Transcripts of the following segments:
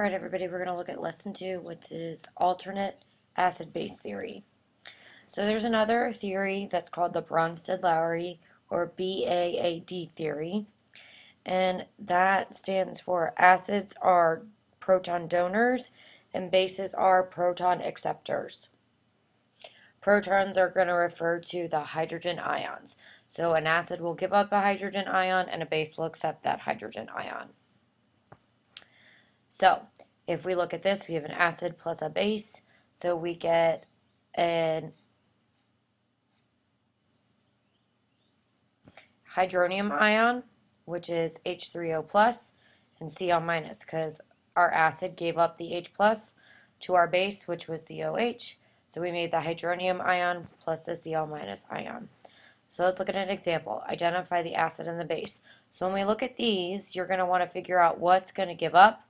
Alright everybody, we're going to look at lesson 2, which is alternate acid-base theory. So there's another theory that's called the Bronsted-Lowry or BAAD theory, and that stands for acids are proton donors and bases are proton acceptors. Protons are going to refer to the hydrogen ions. So an acid will give up a hydrogen ion and a base will accept that hydrogen ion. So, if we look at this, we have an acid plus a base, so we get an hydronium ion, which is H3O plus, and Cl minus, because our acid gave up the H plus to our base, which was the OH, so we made the hydronium ion plus the Cl minus ion. So let's look at an example. Identify the acid and the base. So when we look at these, you're going to want to figure out what's going to give up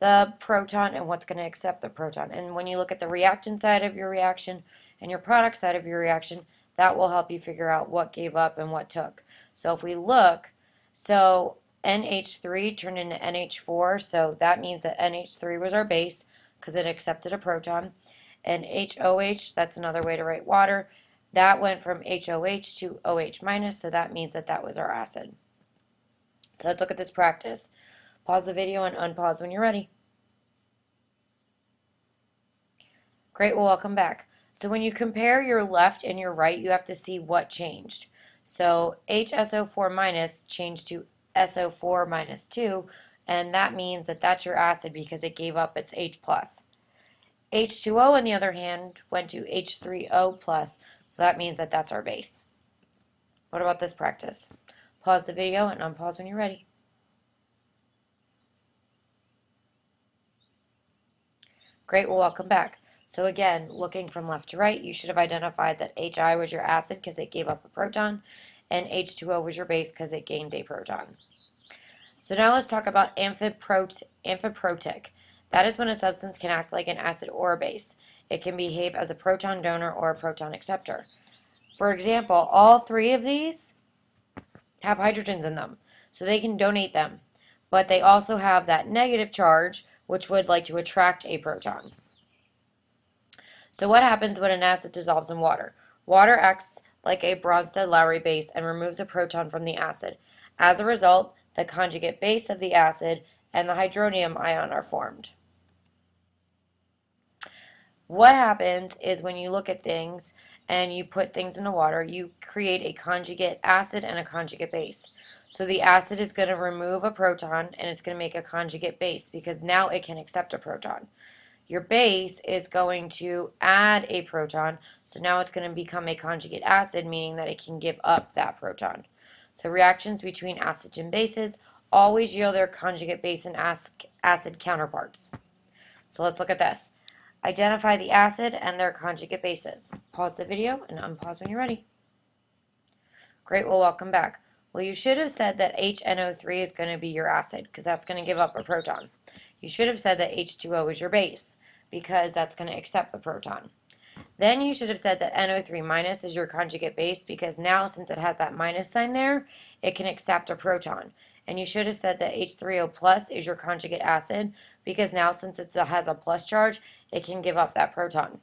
the proton and what's going to accept the proton. And when you look at the reactant side of your reaction and your product side of your reaction, that will help you figure out what gave up and what took. So if we look, so NH3 turned into NH4, so that means that NH3 was our base because it accepted a proton. And HOH, that's another way to write water, that went from HOH to OH minus, so that means that that was our acid. So let's look at this practice. Pause the video and unpause when you're ready. Great, well, welcome back. So when you compare your left and your right, you have to see what changed. So HSO4 minus changed to SO4 minus 2, and that means that that's your acid because it gave up its H plus. H2O, on the other hand, went to H3O plus, so that means that that's our base. What about this practice? Pause the video and unpause when you're ready. Great, well, welcome back. So again, looking from left to right, you should have identified that HI was your acid because it gave up a proton, and H2O was your base because it gained a proton. So now let's talk about amphiprotic. That is when a substance can act like an acid or a base. It can behave as a proton donor or a proton acceptor. For example, all three of these have hydrogens in them, so they can donate them. But they also have that negative charge, which would like to attract a proton. So what happens when an acid dissolves in water? Water acts like a Bronsted-Lowry base and removes a proton from the acid. As a result, the conjugate base of the acid and the hydronium ion are formed. What happens is when you look at things and you put things in the water, you create a conjugate acid and a conjugate base. So the acid is going to remove a proton and it's going to make a conjugate base because now it can accept a proton. Your base is going to add a proton, so now it's going to become a conjugate acid, meaning that it can give up that proton. So reactions between acids and bases always yield their conjugate base and acid counterparts. So let's look at this. Identify the acid and their conjugate bases. Pause the video and unpause when you're ready. Great, well, welcome back. Well, you should have said that HNO3 is going to be your acid because that's going to give up a proton. You should have said that H2O is your base because that's going to accept the proton. Then you should have said that NO3 minus is your conjugate base because now since it has that minus sign there, it can accept a proton. And you should have said that H3O plus is your conjugate acid because now since it has a plus charge, it can give up that proton.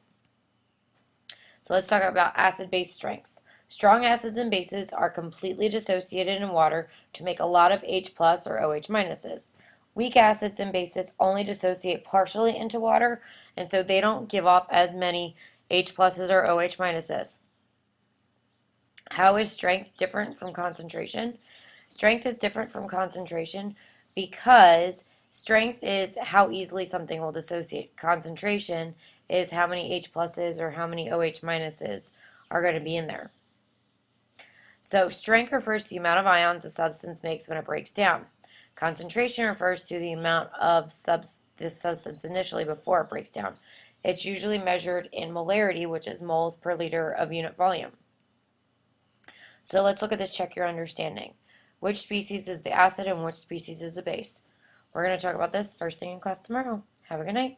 So let's talk about acid-base strengths. Strong acids and bases are completely dissociated in water to make a lot of H plus or OH minuses. Weak acids and bases only dissociate partially into water, and so they don't give off as many H pluses or OH minuses. How is strength different from concentration? Strength is different from concentration because strength is how easily something will dissociate. Concentration is how many H pluses or how many OH minuses are going to be in there. So strength refers to the amount of ions a substance makes when it breaks down. Concentration refers to the amount of this substance initially before it breaks down. It's usually measured in molarity, which is moles per liter of unit volume. So let's look at this, check your understanding. Which species is the acid and which species is the base? We're going to talk about this first thing in class tomorrow. Have a good night.